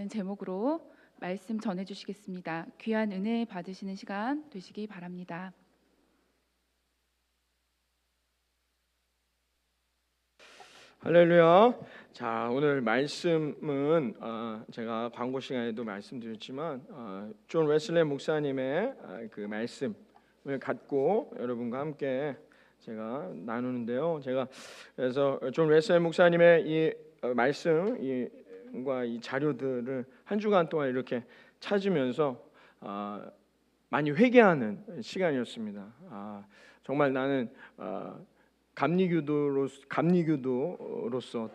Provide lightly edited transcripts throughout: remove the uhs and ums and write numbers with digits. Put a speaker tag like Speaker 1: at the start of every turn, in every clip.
Speaker 1: 라는 제목으로 말씀 전해 주시겠습니다. 귀한 은혜 받으시는 시간 되시기 바랍니다.
Speaker 2: 할렐루야. 자, 오늘 말씀은 제가 광고 시간에도 말씀드렸지만 존 웨슬리 목사님의 그 말씀을 갖고 여러분과 함께 제가 나누는데요. 그래서 존 웨슬리 목사님의 이 말씀과 이 자료들을 한 주간 동안 이렇게 찾으면서 많이 회개하는 시간이었습니다. 정말 나는 감리교도로서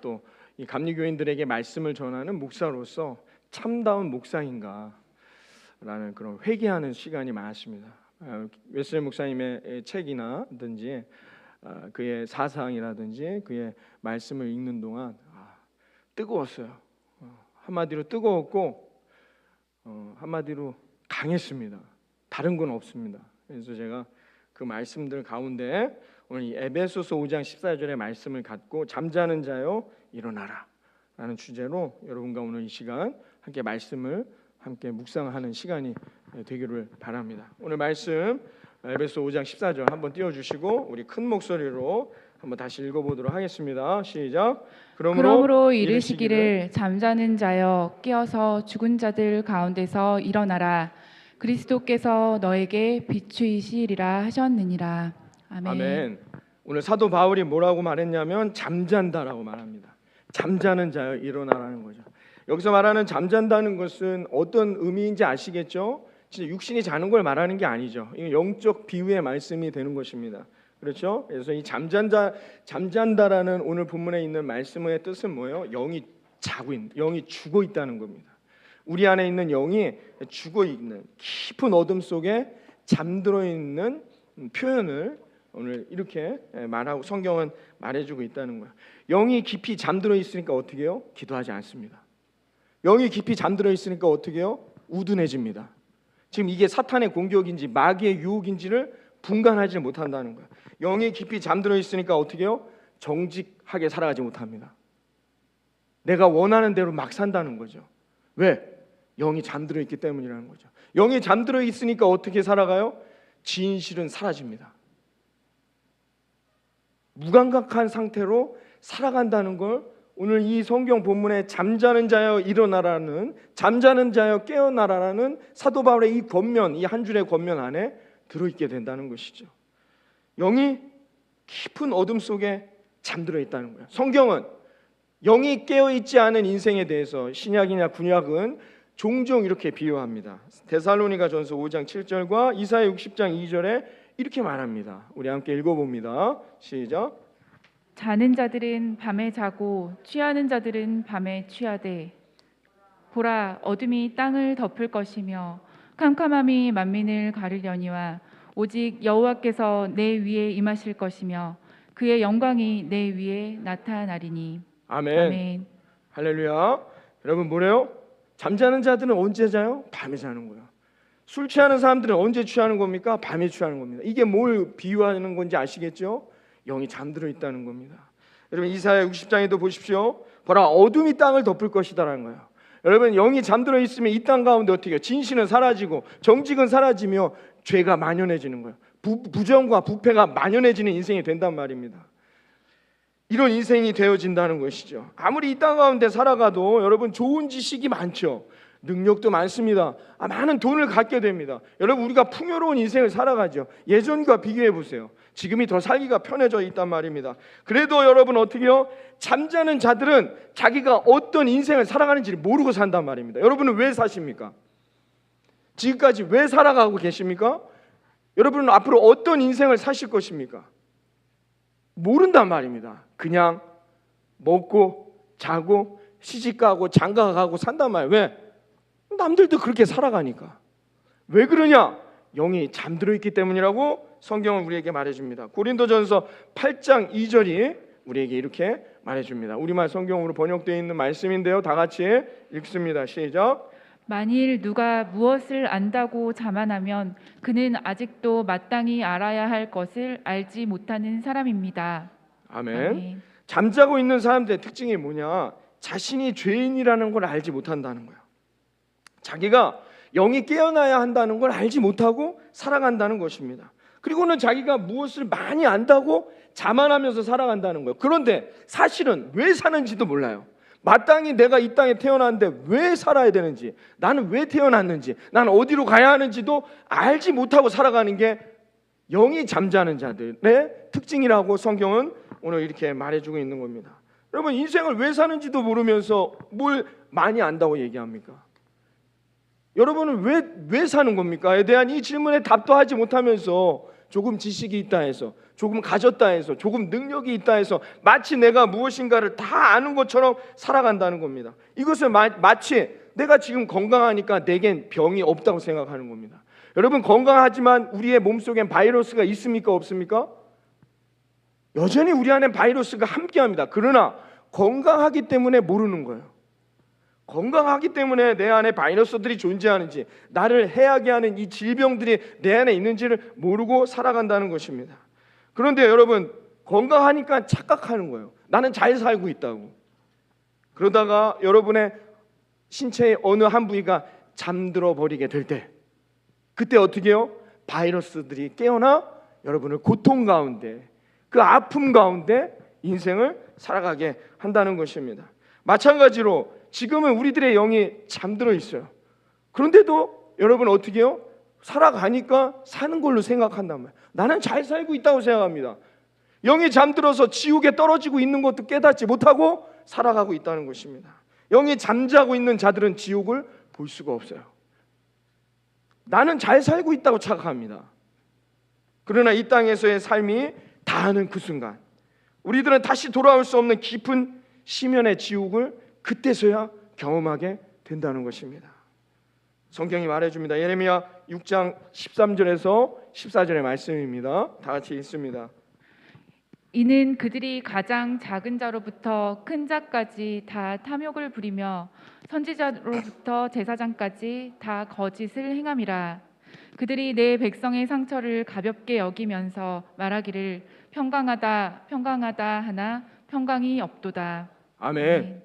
Speaker 2: 또 이 감리교인들에게 말씀을 전하는 목사로서 참다운 목사인가라는 그런 회개하는 시간이 많았습니다. 웨슬리 목사님의 책이나든지 그의 사상이라든지 그의 말씀을 읽는 동안 뜨거웠어요. 한마디로 뜨거웠고 한마디로 강했습니다. 다른 건 없습니다. 그래서 제가 그 말씀들 가운데 오늘 이 에베소서 5장 14절의 말씀을 갖고 잠자는 자여 일어나라 라는 주제로 여러분과 오늘 이 시간 함께 말씀을 함께 묵상하는 시간이 되기를 바랍니다. 오늘 말씀 에베소 5장 14절 한번 띄워주시고 우리 큰 목소리로 한번 다시 읽어보도록 하겠습니다. 시작.
Speaker 1: 그러므로 이르시기를 잠자는 자여 깨어서 죽은 자들 가운데서 일어나라. 그리스도께서 너에게 비추이시리라 하셨느니라. 아멘.
Speaker 2: 아멘. 오늘 사도 바울이 뭐라고 말했냐면 잠잔다라고 말합니다. 잠자는 자여 일어나라는 거죠. 여기서 말하는 잠잔다는 것은 어떤 의미인지 아시겠죠? 진짜 육신이 자는 걸 말하는 게 아니죠. 이건 영적 비유의 말씀이 되는 것입니다. 그렇죠? 그래서 이 잠잔다라는 오늘 본문에 있는 말씀의 뜻은 뭐예요? 영이 죽어 있다는 겁니다. 우리 안에 있는 영이 죽어 있는 깊은 어둠 속에 잠들어 있는 표현을 오늘 이렇게 말하고 성경은 말해주고 있다는 거예요. 영이 깊이 잠들어 있으니까 어떻게 해요? 기도하지 않습니다. 영이 깊이 잠들어 있으니까 어떻게 해요? 우둔해집니다. 지금 이게 사탄의 공격인지 마귀의 유혹인지를 분간하지 못한다는 거예요. 영이 깊이 잠들어 있으니까 어떻게 해요? 정직하게 살아가지 못합니다. 내가 원하는 대로 막 산다는 거죠. 왜? 영이 잠들어 있기 때문이라는 거죠. 영이 잠들어 있으니까 어떻게 살아가요? 진실은 사라집니다. 무감각한 상태로 살아간다는 걸 오늘 이 성경 본문에 잠자는 자여 일어나라는 잠자는 자여 깨어나라라는 사도 바울의 이 권면, 이 한 줄의 권면 안에 들어있게 된다는 것이죠. 영이 깊은 어둠 속에 잠들어 있다는 거예요. 성경은 영이 깨어있지 않은 인생에 대해서 신약이냐 구약은 종종 이렇게 비유합니다. 데살로니가전서 5장 7절과 이사야 60장 2절에 이렇게 말합니다. 우리 함께 읽어봅니다. 시작.
Speaker 1: 자는 자들은 밤에 자고 취하는 자들은 밤에 취하되 보라 어둠이 땅을 덮을 것이며 캄캄함이 만민을 가르려니와 오직 여호와께서 내 위에 임하실 것이며 그의 영광이 내 위에 나타나리니.
Speaker 2: 아멘.
Speaker 1: 아멘.
Speaker 2: 할렐루야. 여러분 뭐래요? 잠자는 자들은 언제 자요? 밤에 자는 거예요. 술 취하는 사람들은 언제 취하는 겁니까? 밤에 취하는 겁니다. 이게 뭘 비유하는 건지 아시겠죠? 영이 잠들어 있다는 겁니다. 여러분 이사야 60장에도 보십시오. 보라 어둠이 땅을 덮을 것이다라는 거예요. 여러분 영이 잠들어 있으면 이 땅 가운데 어떻게 해요? 진실은 사라지고 정직은 사라지며 죄가 만연해지는 거예요. 부정과 부패가 만연해지는 인생이 된단 말입니다. 이런 인생이 되어진다는 것이죠. 아무리 이 땅 가운데 살아가도 여러분 좋은 지식이 많죠. 능력도 많습니다. 많은 돈을 갖게 됩니다. 여러분 우리가 풍요로운 인생을 살아가죠. 예전과 비교해 보세요. 지금이 더 살기가 편해져 있단 말입니다. 그래도 여러분 어떻게 해요? 잠자는 자들은 자기가 어떤 인생을 살아가는지를 모르고 산단 말입니다. 여러분은 왜 사십니까? 지금까지 왜 살아가고 계십니까? 여러분은 앞으로 어떤 인생을 사실 것입니까? 모른단 말입니다. 그냥 먹고 자고 시집가고 장가가고 산단 말이에요. 왜? 남들도 그렇게 살아가니까. 왜 그러냐? 영이 잠들어 있기 때문이라고 성경은 우리에게 말해줍니다. 고린도전서 8장 2절이 우리에게 이렇게 말해줍니다. 우리말 성경으로 번역되어 있는 말씀인데요. 다 같이 읽습니다. 시작.
Speaker 1: 만일 누가 무엇을 안다고 자만하면 그는 아직도 마땅히 알아야 할 것을 알지 못하는 사람입니다.
Speaker 2: 아멘.
Speaker 1: 아멘.
Speaker 2: 잠자고 있는 사람들의 특징이 뭐냐? 자신이 죄인이라는 걸 알지 못한다는 거예요. 자기가 영이 깨어나야 한다는 걸 알지 못하고 살아간다는 것입니다. 그리고는 자기가 무엇을 많이 안다고 자만하면서 살아간다는 거예요. 그런데 사실은 왜 사는지도 몰라요. 마땅히 내가 이 땅에 태어났는데 왜 살아야 되는지, 나는 왜 태어났는지, 나는 어디로 가야 하는지도 알지 못하고 살아가는 게 영이 잠자는 자들의 특징이라고 성경은 오늘 이렇게 말해주고 있는 겁니다. 여러분, 인생을 왜 사는지도 모르면서 뭘 많이 안다고 얘기합니까? 여러분은 왜 사는 겁니까?에 대한 이 질문에 답도 하지 못하면서 조금 지식이 있다 해서, 조금 가졌다 해서, 조금 능력이 있다 해서 마치 내가 무엇인가를 다 아는 것처럼 살아간다는 겁니다. 이것은 마치 내가 지금 건강하니까 내겐 병이 없다고 생각하는 겁니다. 여러분, 건강하지만 우리의 몸속엔 바이러스가 있습니까? 없습니까? 여전히 우리 안에 바이러스가 함께합니다. 그러나 건강하기 때문에 모르는 거예요. 건강하기 때문에 내 안에 바이러스들이 존재하는지, 나를 해하게 하는 이 질병들이 내 안에 있는지를 모르고 살아간다는 것입니다. 그런데 여러분, 건강하니까 착각하는 거예요. 나는 잘 살고 있다고. 그러다가 여러분의 신체의 어느 한 부위가 잠들어 버리게 될 때, 그때 어떻게 해요? 바이러스들이 깨어나 여러분을 고통 가운데, 그 아픔 가운데 인생을 살아가게 한다는 것입니다. 마찬가지로 지금은 우리들의 영이 잠들어 있어요. 그런데도 여러분 어떻게 해요? 살아가니까 사는 걸로 생각한단 말이에요. 나는 잘 살고 있다고 생각합니다. 영이 잠들어서 지옥에 떨어지고 있는 것도 깨닫지 못하고 살아가고 있다는 것입니다. 영이 잠자고 있는 자들은 지옥을 볼 수가 없어요. 나는 잘 살고 있다고 착각합니다. 그러나 이 땅에서의 삶이 다하는 그 순간, 우리들은 다시 돌아올 수 없는 깊은 심연의 지옥을 그때서야 경험하게 된다는 것입니다. 성경이 말해줍니다. 예레미야 6장 13절에서 14절의 말씀입니다. 다 같이 읽습니다.
Speaker 1: 이는 그들이 가장 작은 자로부터 큰 자까지 다 탐욕을 부리며 선지자로부터 제사장까지 다 거짓을 행함이라. 그들이 내 백성의 상처를 가볍게 여기면서 말하기를 평강하다 평강하다 하나 평강이 없도다.
Speaker 2: 아멘.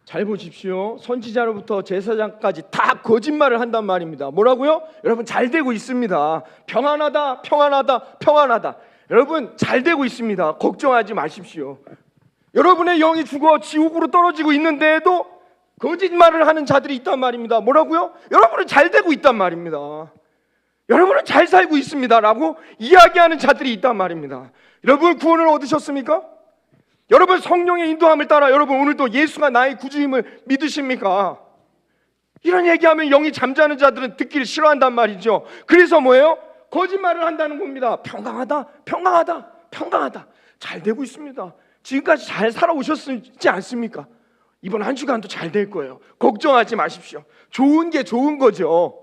Speaker 2: 잘 보십시오. 선지자로부터 제사장까지 다 거짓말을 한단 말입니다. 뭐라고요? 여러분, 잘 되고 있습니다. 평안하다 평안하다 평안하다. 여러분, 잘 되고 있습니다. 걱정하지 마십시오. 여러분의 영이 죽어 지옥으로 떨어지고 있는데도 거짓말을 하는 자들이 있단 말입니다. 뭐라고요? 여러분은 잘 되고 있단 말입니다. 여러분은 잘 살고 있습니다 라고 이야기하는 자들이 있단 말입니다. 여러분, 구원을 얻으셨습니까? 여러분, 성령의 인도함을 따라 여러분 오늘도 예수가 나의 구주임을 믿으십니까? 이런 얘기하면 영이 잠자는 자들은 듣기를 싫어한단 말이죠. 그래서 뭐예요? 거짓말을 한다는 겁니다. 평강하다 평강하다 평강하다. 잘 되고 있습니다. 지금까지 잘 살아오셨지 않습니까? 이번 한 주간도 잘 될 거예요. 걱정하지 마십시오. 좋은 게 좋은 거죠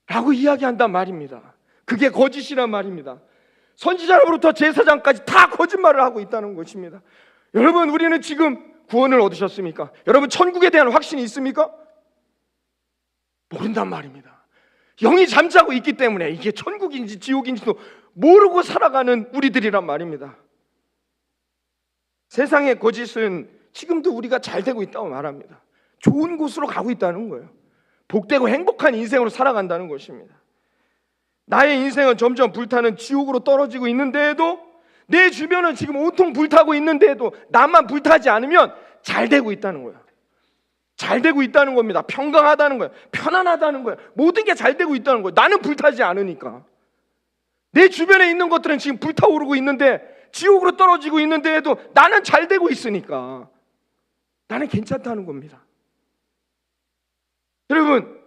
Speaker 2: 라고 이야기한단 말입니다. 그게 거짓이란 말입니다. 선지자로부터 제사장까지 다 거짓말을 하고 있다는 것입니다. 여러분, 우리는 지금 구원을 얻으셨습니까? 여러분, 천국에 대한 확신이 있습니까? 모른단 말입니다. 영이 잠자고 있기 때문에 이게 천국인지 지옥인지도 모르고 살아가는 우리들이란 말입니다. 세상의 거짓은 지금도 우리가 잘 되고 있다고 말합니다. 좋은 곳으로 가고 있다는 거예요. 복되고 행복한 인생으로 살아간다는 것입니다. 나의 인생은 점점 불타는 지옥으로 떨어지고 있는데도, 내 주변은 지금 온통 불타고 있는데도 나만 불타지 않으면 잘 되고 있다는 거예요. 잘 되고 있다는 겁니다. 평강하다는 거예요. 편안하다는 거예요. 모든 게 잘 되고 있다는 거예요. 나는 불타지 않으니까. 내 주변에 있는 것들은 지금 불타오르고 있는데, 지옥으로 떨어지고 있는데도 나는 잘 되고 있으니까 나는 괜찮다는 겁니다. 여러분,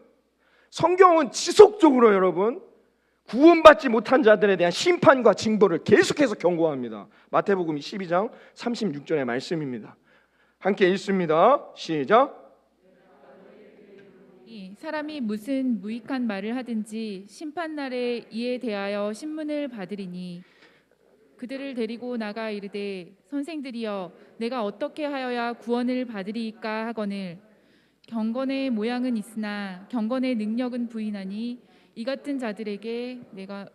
Speaker 2: 성경은 지속적으로 여러분 구원받지 못한 자들에 대한 심판과 징벌을 계속해서 경고합니다. 마태복음 12장 36절의 말씀입니다. 함께 읽습니다. 시작.
Speaker 1: 사람이 무슨 무익한 말을 하든지 심판날에 이에 대하여 신문을 받으리니 그들을 데리고 나가 이르되 선생들이여 내가 어떻게 하여야 구원을 받으리이까 하거늘 경건의 모양은 있으나 경건의 능력은 부인하니 이 같은 자들에게 내가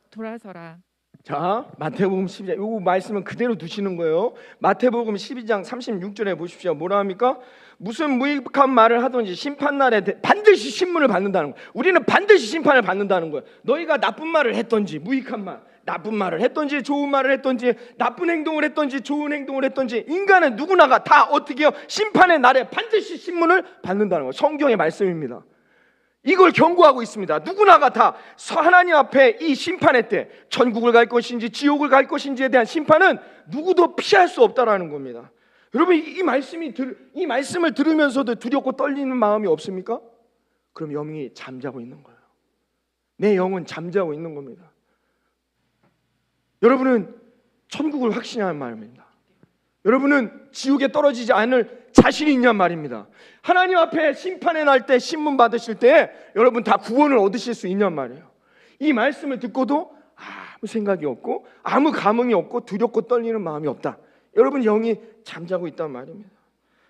Speaker 1: 돌아서라.
Speaker 2: 자, 마태복음 12장 요 말씀은 그대로 두시는 거예요. 마태복음 12장 36절에 보십시오. 뭐라 합니까? 무슨 무익한 말을 하든지 심판날에 반드시 신문을 받는다는 거예요. 우리는 반드시 심판을 받는다는 거예요. 너희가 나쁜 말을 했든지 무익한 말, 나쁜 말을 했든지 좋은 말을 했든지 나쁜 행동을 했든지 좋은 행동을 했든지 인간은 누구나가 다 어떻게 해요? 심판의 날에 반드시 신문을 받는다는 거예요. 성경의 말씀입니다. 이걸 경고하고 있습니다. 누구나가 다 하나님 앞에 이 심판의 때 천국을 갈 것인지 지옥을 갈 것인지에 대한 심판은 누구도 피할 수 없다라는 겁니다. 여러분 이 말씀을 들으면서도 두렵고 떨리는 마음이 없습니까? 그럼 영이 잠자고 있는 거예요. 내 영은 잠자고 있는 겁니다. 여러분은 천국을 확신하는 말입니다. 여러분은 지옥에 떨어지지 않을 자신이 있냔 말입니다. 하나님 앞에 심판의 날 때 신문 받으실 때 여러분 다 구원을 얻으실 수 있냔 말이에요. 이 말씀을 듣고도 아무 생각이 없고 아무 감흥이 없고 두렵고 떨리는 마음이 없다. 여러분 영이 잠자고 있단 말입니다.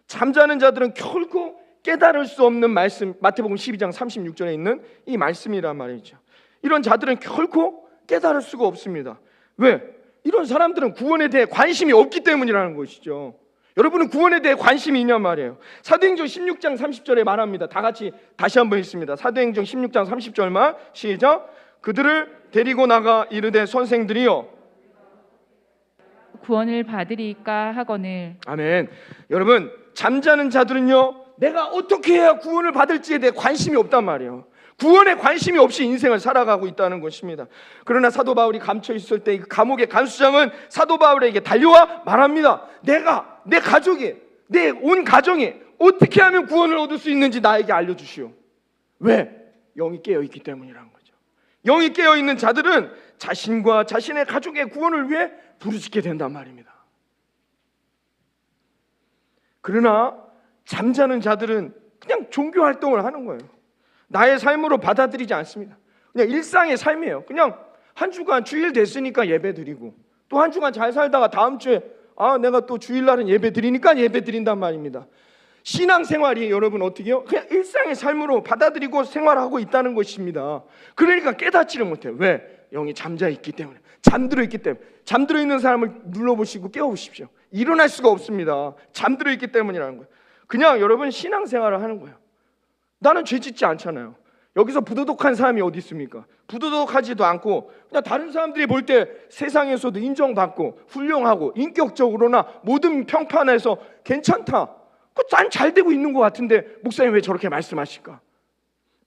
Speaker 2: 잠자는 자들은 결코 깨달을 수 없는 말씀, 마태복음 12장 36절에 있는 이 말씀이란 말이죠. 이런 자들은 결코 깨달을 수가 없습니다. 왜? 이런 사람들은 구원에 대해 관심이 없기 때문이라는 것이죠. 여러분은 구원에 대해 관심이 있냔 말이에요. 사도행전 16장 30절에 말합니다. 다 같이 다시 한번 읽습니다. 사도행전 16장 30절만 시작. 그들을 데리고 나가 이르되 선생들이여
Speaker 1: 구원을 받으리까 하거늘.
Speaker 2: 아멘. 여러분 잠자는 자들은요 내가 어떻게 해야 구원을 받을지에 대해 관심이 없단 말이에요. 구원에 관심이 없이 인생을 살아가고 있다는 것입니다. 그러나 사도 바울이 감춰 있을 때 감옥의 간수장은 사도 바울에게 달려와 말합니다. 내가, 내 가족이, 내 온 가정이 어떻게 하면 구원을 얻을 수 있는지 나에게 알려주시오. 왜? 영이 깨어있기 때문이라는 거죠. 영이 깨어있는 자들은 자신과 자신의 가족의 구원을 위해 부르짖게 된단 말입니다. 그러나 잠자는 자들은 그냥 종교 활동을 하는 거예요. 나의 삶으로 받아들이지 않습니다. 그냥 일상의 삶이에요. 그냥 한 주간 주일 됐으니까 예배 드리고 또 한 주간 잘 살다가 다음 주에 내가 또 주일날은 예배 드리니까 예배 드린단 말입니다. 신앙생활이 여러분 어떻게 해요? 그냥 일상의 삶으로 받아들이고 생활하고 있다는 것입니다. 그러니까 깨닫지를 못해요. 왜? 영이 잠자 있기 때문에, 잠들어 있기 때문에. 잠들어 있는 사람을 눌러보시고 깨워보십시오. 일어날 수가 없습니다. 잠들어 있기 때문이라는 거예요. 그냥 여러분 신앙생활을 하는 거예요. 나는 죄 짓지 않잖아요. 여기서 부도덕한 사람이 어디 있습니까? 부도덕하지도 않고 그냥 다른 사람들이 볼 때 세상에서도 인정받고 훌륭하고 인격적으로나 모든 평판에서 괜찮다. 난 잘 되고 있는 것 같은데 목사님 왜 저렇게 말씀하실까?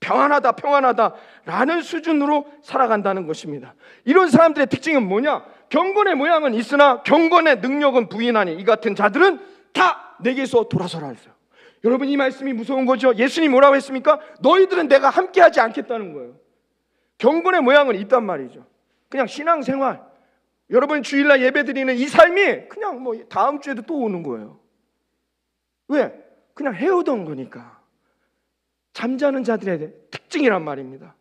Speaker 2: 평안하다 라는 수준으로 살아간다는 것입니다. 이런 사람들의 특징은 뭐냐? 경건의 모양은 있으나 경건의 능력은 부인하니 이 같은 자들은 다 내게서 돌아서라 했어요. 여러분 이 말씀이 무서운 거죠. 예수님이 뭐라고 했습니까? 너희들은 내가 함께하지 않겠다는 거예요. 경건의 모양은 있단 말이죠. 그냥 신앙생활, 여러분 주일날 예배드리는 이 삶이 그냥 뭐 다음 주에도 또 오는 거예요. 왜? 그냥 해오던 거니까. 잠자는 자들의 특징이란 말입니다.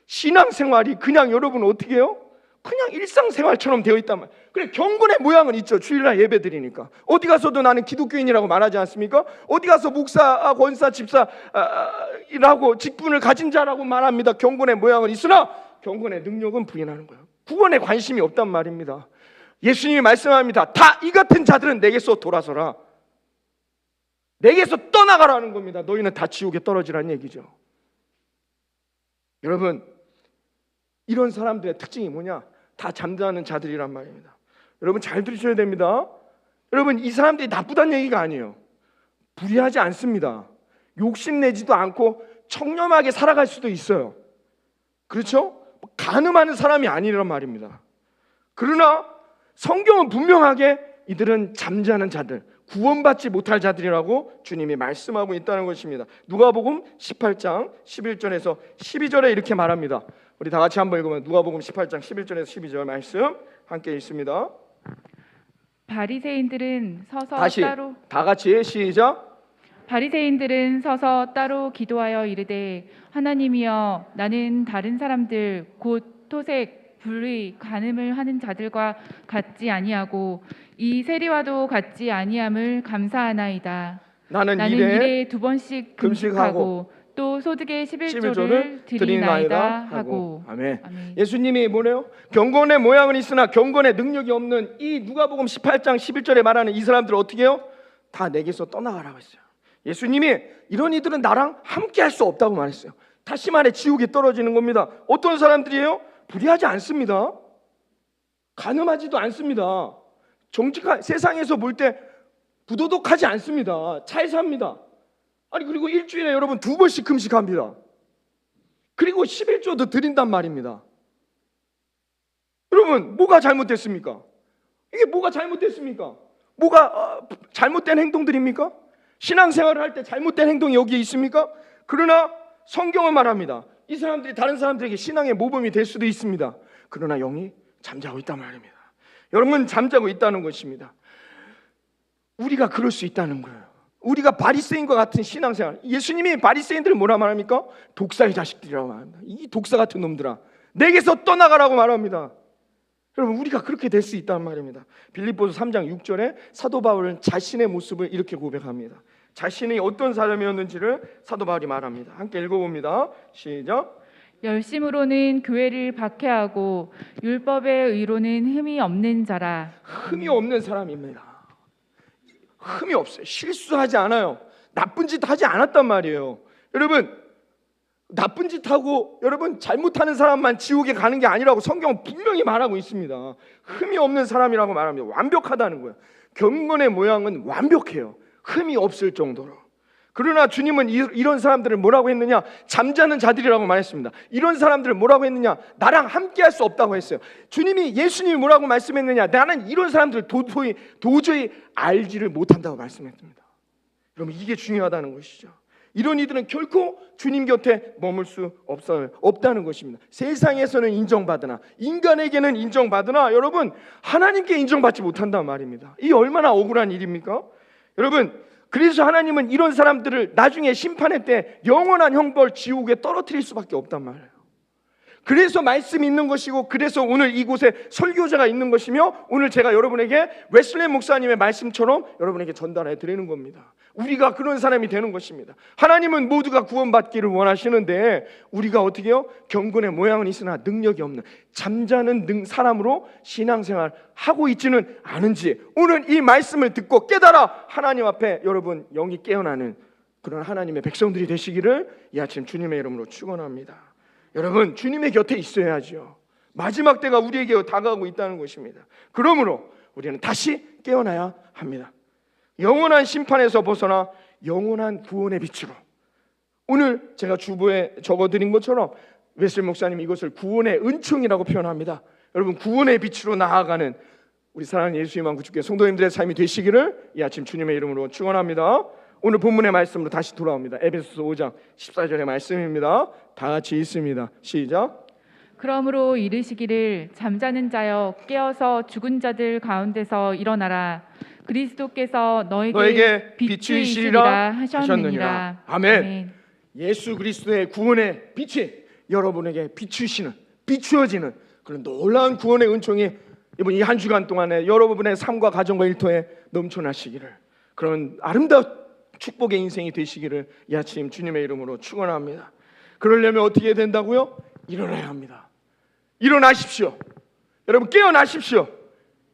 Speaker 2: 신앙생활이 그냥 여러분 어떻게 해요? 그냥 일상생활처럼 되어 있단 말이에요. 그래 경건의 모양은 있죠. 주일날 예배 드리니까. 어디 가서도 나는 기독교인이라고 말하지 않습니까? 어디 가서 목사, 권사, 집사라고 직분을 가진 자라고 말합니다. 경건의 모양은 있으나 경건의 능력은 부인하는 거예요. 구원에 관심이 없단 말입니다. 예수님이 말씀합니다. 다 이 같은 자들은 내게서 돌아서라. 내게서 떠나가라는 겁니다. 너희는 다 지옥에 떨어지라는 얘기죠. 여러분 이런 사람들의 특징이 뭐냐? 다 잠자는 자들이란 말입니다. 여러분 잘 들으셔야 됩니다. 여러분 이 사람들이 나쁘다는 얘기가 아니에요. 불의하지 않습니다. 욕심내지도 않고 청렴하게 살아갈 수도 있어요. 그렇죠? 간음하는 사람이 아니란 말입니다. 그러나 성경은 분명하게 이들은 잠자는 자들, 구원받지 못할 자들이라고 주님이 말씀하고 있다는 것입니다. 누가복음 18장 11절에서 12절에 이렇게 말합니다. 우리 다 같이 한번 읽으면 누가복음 18장 11절에서 12절 말씀 함께 읽습니다.
Speaker 1: 바리새인들은 서서
Speaker 2: 다시
Speaker 1: 따로
Speaker 2: 다 같이 시작.
Speaker 1: 바리새인들은 서서 따로 기도하여 이르되 하나님이여 나는 다른 사람들 곧 토색, 불의, 간음을 하는 자들과 같지 아니하고 이 세리와도 같지 아니함을 감사하나이다.
Speaker 2: 나는
Speaker 1: 일에 2번씩 금식하고 또 소득의 11조를
Speaker 2: 11조를
Speaker 1: 드리나이다 하고.
Speaker 2: 아멘.
Speaker 1: 아멘.
Speaker 2: 예수님이 뭐래요? 경건의 모양은 있으나 경건의 능력이 없는 이 누가복음 18장 11절에 말하는 이 사람들을 어떻게 해요? 다 내게서 떠나가라고 했어요. 예수님이 이런 이들은 나랑 함께 할 수 없다고 말했어요. 다시 말해 지옥에 떨어지는 겁니다. 어떤 사람들이에요? 불의하지 않습니다. 간음하지도 않습니다. 정직한 세상에서 볼 때 부도덕하지 않습니다. 잘 삽니다. 아니 그리고 일주일에 여러분 2번씩 금식합니다. 그리고 11조도 드린단 말입니다. 여러분 뭐가 잘못됐습니까? 이게 뭐가 잘못됐습니까? 뭐가 잘못된 행동들입니까? 신앙생활을 할 때 잘못된 행동이 여기에 있습니까? 그러나 성경은 말합니다. 이 사람들이 다른 사람들에게 신앙의 모범이 될 수도 있습니다. 그러나 영이 잠자고 있단 말입니다. 여러분 잠자고 있다는 것입니다. 우리가 그럴 수 있다는 거예요. 우리가 바리새인과 같은 신앙생활, 예수님이 바리새인들을 뭐라 말합니까? 독사의 자식들이라고 말합니다. 이 독사 같은 놈들아 내게서 떠나가라고 말합니다. 여러분 우리가 그렇게 될 수 있다는 말입니다. 빌립보서 3장 6절에 사도 바울은 자신의 모습을 이렇게 고백합니다. 자신이 어떤 사람이었는지를 사도 바울이 말합니다. 함께 읽어봅니다. 시작.
Speaker 1: 열심으로는 교회를 박해하고 율법의 의로는 흠이 없는 자라.
Speaker 2: 흠이 없는 사람입니다. 흠이 없어요. 실수하지 않아요. 나쁜 짓 하지 않았단 말이에요. 여러분 나쁜 짓 하고 여러분 잘못하는 사람만 지옥에 가는 게 아니라고 성경은 분명히 말하고 있습니다. 흠이 없는 사람이라고 말합니다. 완벽하다는 거예요. 경건의 모양은 완벽해요. 흠이 없을 정도로. 그러나 주님은 이런 사람들을 뭐라고 했느냐? 잠자는 자들이라고 말했습니다. 이런 사람들을 뭐라고 했느냐? 나랑 함께 할 수 없다고 했어요. 예수님이 뭐라고 말씀했느냐? 나는 이런 사람들을 도저히 알지를 못한다고 말씀했습니다. 여러분 이게 중요하다는 것이죠. 이런 이들은 결코 주님 곁에 머물 수 없다는 것입니다. 세상에서는 인정받으나 인간에게는 인정받으나 여러분 하나님께 인정받지 못한단 말입니다. 이 얼마나 억울한 일입니까? 여러분 그래서 하나님은 이런 사람들을 나중에 심판의 때 영원한 형벌 지옥에 떨어뜨릴 수밖에 없단 말이에요. 그래서 말씀이 있는 것이고 그래서 오늘 이곳에 설교자가 있는 것이며 오늘 제가 여러분에게 웨슬리 목사님의 말씀처럼 여러분에게 전달해 드리는 겁니다. 우리가 그런 사람이 되는 것입니다. 하나님은 모두가 구원받기를 원하시는데 우리가 어떻게 해요? 경건의 모양은 있으나 능력이 없는 잠자는 사람으로 신앙생활 하고 있지는 않은지 오늘 이 말씀을 듣고 깨달아 하나님 앞에 여러분 영이 깨어나는 그런 하나님의 백성들이 되시기를 이 아침 주님의 이름으로 축원합니다. 여러분 주님의 곁에 있어야죠. 마지막 때가 우리에게 다가오고 있다는 것입니다. 그러므로 우리는 다시 깨어나야 합니다. 영원한 심판에서 벗어나 영원한 구원의 빛으로 오늘 제가 주보에 적어드린 것처럼 웨슬리 목사님 이것을 구원의 은총이라고 표현합니다. 여러분 구원의 빛으로 나아가는 우리 사랑하는 예수님 안구 주께 성도님들의 삶이 되시기를 이 아침 주님의 이름으로 축원합니다. 오늘 본문의 말씀으로 다시 돌아옵니다. 에베소서 5장 14절의 말씀입니다. 다 같이 읽습니다. 시작.
Speaker 1: 그러므로 이르시기를 잠자는 자여 깨어서 죽은 자들 가운데서 일어나라. 그리스도께서 너에게 비추이시리라 하셨느니라.
Speaker 2: 아멘. 예수 그리스도의 구원의 빛이 여러분에게 비추어지는 그런 놀라운 구원의 은총이 이번 이 한 주간 동안에 여러분의 삶과 가정과 일터에 넘쳐나시기를 그런 아름다운 축복의 인생이 되시기를 이 아침 주님의 이름으로 축원합니다. 그러려면 어떻게 해야 된다고요? 일어나야 합니다. 일어나십시오. 여러분 깨어나십시오.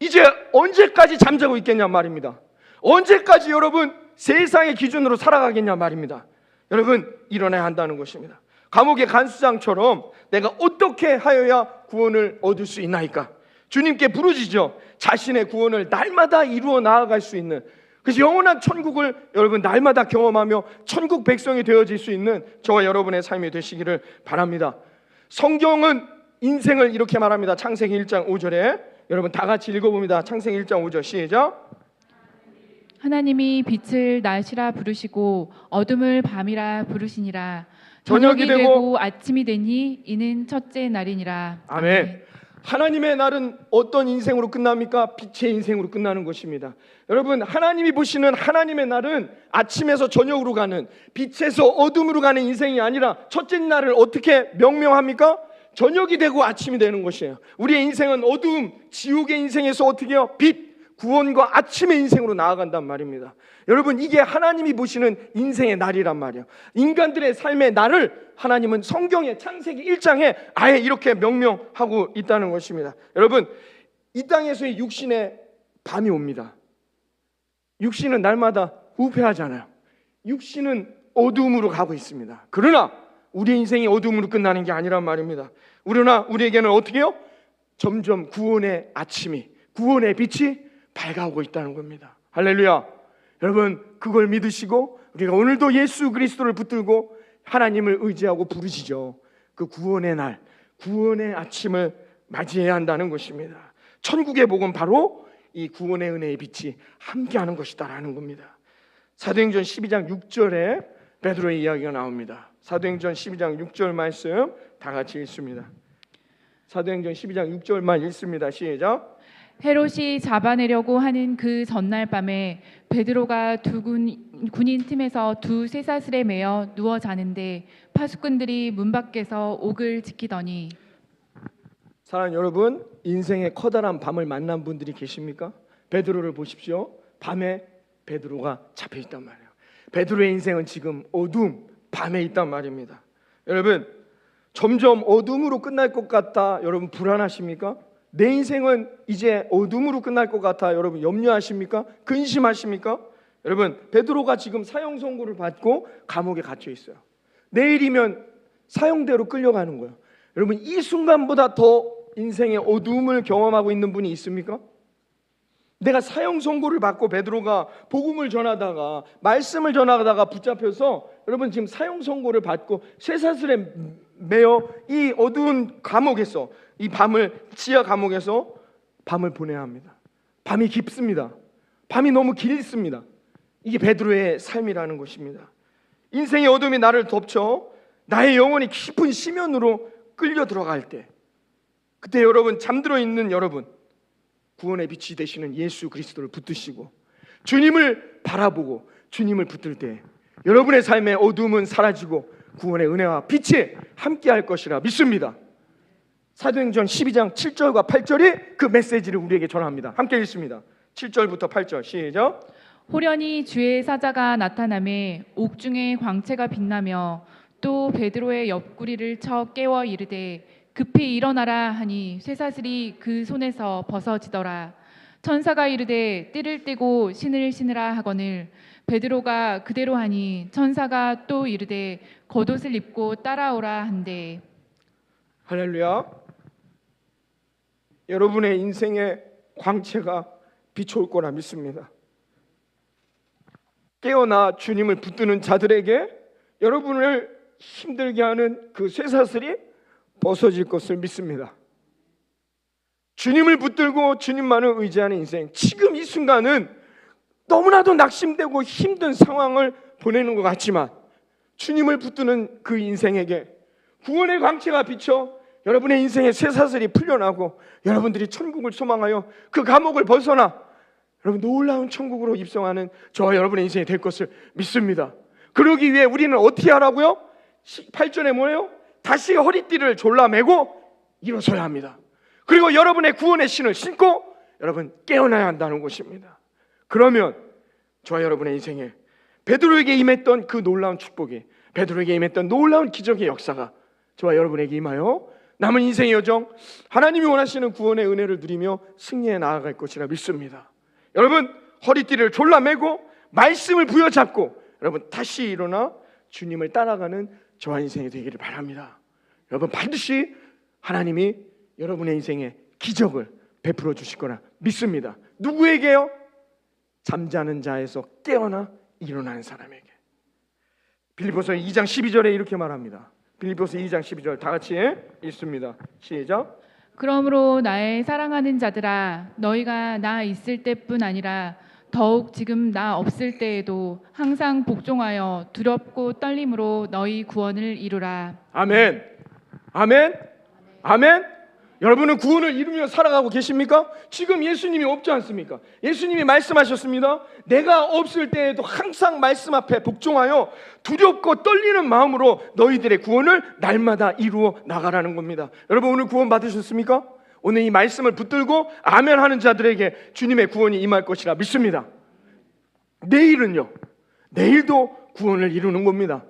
Speaker 2: 이제 언제까지 잠자고 있겠냐 말입니다. 언제까지 여러분 세상의 기준으로 살아가겠냐 말입니다. 여러분 일어나야 한다는 것입니다. 감옥의 간수장처럼 내가 어떻게 하여야 구원을 얻을 수 있나이까? 주님께 부르짖어 자신의 구원을 날마다 이루어 나아갈 수 있는 그래서 영원한 천국을 여러분 날마다 경험하며 천국 백성이 되어질 수 있는 저와 여러분의 삶이 되시기를 바랍니다. 성경은 인생을 이렇게 말합니다. 창세기 1장 5절에 여러분 다 같이 읽어봅니다. 창세기 1장 5절 시작.
Speaker 1: 하나님이 빛을 낮이라 부르시고 어둠을 밤이라 부르시니라.
Speaker 2: 저녁이 되고
Speaker 1: 아침이 되니 이는 첫째 날이니라.
Speaker 2: 아멘. 하나님의 날은 어떤 인생으로 끝납니까? 빛의 인생으로 끝나는 것입니다. 여러분 하나님이 보시는 하나님의 날은 아침에서 저녁으로 가는 빛에서 어둠으로 가는 인생이 아니라 첫째 날을 어떻게 명명합니까? 저녁이 되고 아침이 되는 것이에요. 우리의 인생은 어두움, 지옥의 인생에서 어떻게 해요? 빛, 구원과 아침의 인생으로 나아간단 말입니다. 여러분, 이게 하나님이 보시는 인생의 날이란 말이에요. 인간들의 삶의 날을 하나님은 성경의 창세기 1장에 아예 이렇게 명명하고 있다는 것입니다. 여러분, 이 땅에서의 육신의 밤이 옵니다. 육신은 날마다 후패하잖아요. 육신은 어두움으로 가고 있습니다. 그러나 우리 인생이 어두움으로 끝나는 게 아니란 말입니다. 그러나 우리에게는 어떻게 해요? 점점 구원의 아침이, 구원의 빛이 밝아오고 있다는 겁니다. 할렐루야. 여러분, 그걸 믿으시고 우리가 오늘도 예수 그리스도를 붙들고 하나님을 의지하고 부르시죠. 그 구원의 날, 구원의 아침을 맞이해야 한다는 것입니다. 천국의 복은 바로 이 구원의 은혜의 빛이 함께하는 것이다라는 겁니다. 사도행전 12장 6절에 베드로의 이야기가 나옵니다. 사도행전 12장 6절 말씀 다 같이 읽습니다. 사도행전 12장 6절만 읽습니다. 시작.
Speaker 1: 헤롯이 잡아내려고 하는 그 전날 밤에 베드로가 두 군인 틈에서 두 쇠사슬에 매어 누워 자는데 파수꾼들이 문 밖에서 옥을 지키더니.
Speaker 2: 사랑하는 여러분, 인생의 커다란 밤을 만난 분들이 계십니까? 베드로를 보십시오. 밤에 베드로가 잡혀 있단 말이에요. 베드로의 인생은 지금 어두움, 밤에 있단 말입니다. 여러분, 점점 어둠으로 끝날 것 같다. 여러분, 불안하십니까? 내 인생은 이제 어둠으로 끝날 것 같아. 여러분, 염려하십니까? 근심하십니까? 여러분, 베드로가 지금 사형 선고를 받고 감옥에 갇혀 있어요. 내일이면 사형대로 끌려가는 거예요. 여러분, 이 순간보다 더 인생의 어두움을 경험하고 있는 분이 있습니까? 내가 사형 선고를 받고 베드로가 복음을 전하다가 말씀을 전하다가 붙잡혀서 여러분 지금 사형 선고를 받고 쇠사슬에 매어 이 어두운 감옥에서, 이 밤을, 지하 감옥에서 밤을 보내야 합니다. 밤이 깊습니다. 밤이 너무 길습니다. 이게 베드로의 삶이라는 것입니다. 인생의 어둠이 나를 덮쳐 나의 영혼이 깊은 심연으로 끌려 들어갈 때, 그때 여러분, 잠들어 있는 여러분, 구원의 빛이 되시는 예수 그리스도를 붙드시고 주님을 바라보고 주님을 붙들 때 여러분의 삶의 어둠은 사라지고 구원의 은혜와 빛이 함께할 것이라 믿습니다. 사도행전 12장 7절과 8절이 그 메시지를 우리에게 전합니다. 함께 읽습니다. 7절부터 8절 시작.
Speaker 1: 호련히 주의 사자가 나타나매 옥중에 광채가 빛나며 또 베드로의 옆구리를 쳐 깨워 이르되 급히 일어나라 하니 쇠사슬이 그 손에서 벗어지더라. 천사가 이르되 띠를 띠고 신을 신으라 하거늘 베드로가 그대로 하니 천사가 또 이르되 겉옷을 입고 따라오라 한대.
Speaker 2: 할렐루야. 여러분의 인생의 광채가 비춰올 거라 믿습니다. 깨어나 주님을 붙드는 자들에게 여러분을 힘들게 하는 그 쇠사슬이 벗어질 것을 믿습니다. 주님을 붙들고 주님만을 의지하는 인생, 지금 이 순간은 너무나도 낙심되고 힘든 상황을 보내는 것 같지만 주님을 붙드는 그 인생에게 구원의 광채가 비쳐 여러분의 인생의 쇠사슬이 풀려나고 여러분들이 천국을 소망하여 그 감옥을 벗어나 여러분 놀라운 천국으로 입성하는 저와 여러분의 인생이 될 것을 믿습니다. 그러기 위해 우리는 어떻게 하라고요? 8절에 뭐예요? 다시 허리띠를 졸라매고 일어서야 합니다. 그리고 여러분의 구원의 신을 신고 여러분 깨어나야 한다는 것입니다. 그러면 저와 여러분의 인생에 베드로에게 임했던 그 놀라운 축복이, 베드로에게 임했던 놀라운 기적의 역사가 저와 여러분에게 임하여 남은 인생의 여정, 하나님이 원하시는 구원의 은혜를 누리며 승리해 나아갈 것이라 믿습니다. 여러분, 허리띠를 졸라매고 말씀을 부여잡고 여러분 다시 일어나 주님을 따라가는 저와 인생이 되기를 바랍니다. 여러분, 반드시 하나님이 여러분의 인생에 기적을 베풀어 주실 거라 믿습니다. 누구에게요? 잠자는 자에서 깨어나 일어나는 사람에게. 빌립보서 2장 12절에 이렇게 말합니다. 빌립보서 2장 12절 다 같이 읽습니다. 시작.
Speaker 1: 그러므로 나의 사랑하는 자들아 너희가 나 있을 때뿐 아니라 더욱 지금 나 없을 때에도 항상 복종하여 두렵고 떨림으로 너희 구원을 이루라.
Speaker 2: 아멘. 아멘. 아멘. 여러분은 구원을 이루며 살아가고 계십니까? 지금 예수님이 없지 않습니까? 예수님이 말씀하셨습니다. 내가 없을 때에도 항상 말씀 앞에 복종하여 두렵고 떨리는 마음으로 너희들의 구원을 날마다 이루어 나가라는 겁니다. 여러분, 오늘 구원 받으셨습니까? 오늘 이 말씀을 붙들고 아멘 하는 자들에게 주님의 구원이 임할 것이라 믿습니다. 내일은요, 내일도 구원을 이루는 겁니다.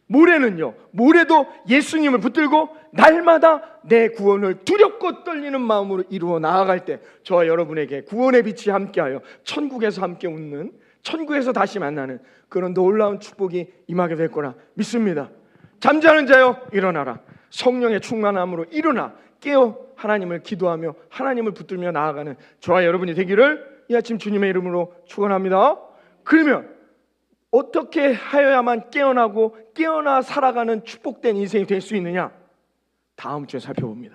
Speaker 2: 모레는요, 모레도 예수님을 붙들고 날마다 내 구원을 두렵고 떨리는 마음으로 이루어 나아갈 때 저와 여러분에게 구원의 빛이 함께하여 천국에서 함께 웃는, 천국에서 다시 만나는 그런 놀라운 축복이 임하게 될 거라 믿습니다. 잠자는 자여 일어나라. 성령의 충만함으로 일어나 깨어 하나님을 기도하며 하나님을 붙들며 나아가는 저와 여러분이 되기를 이 아침 주님의 이름으로 축원합니다. 그러면 어떻게 하여야만 깨어나고 깨어나 살아가는 축복된 인생이 될 수 있느냐? 다음 주에 살펴봅니다.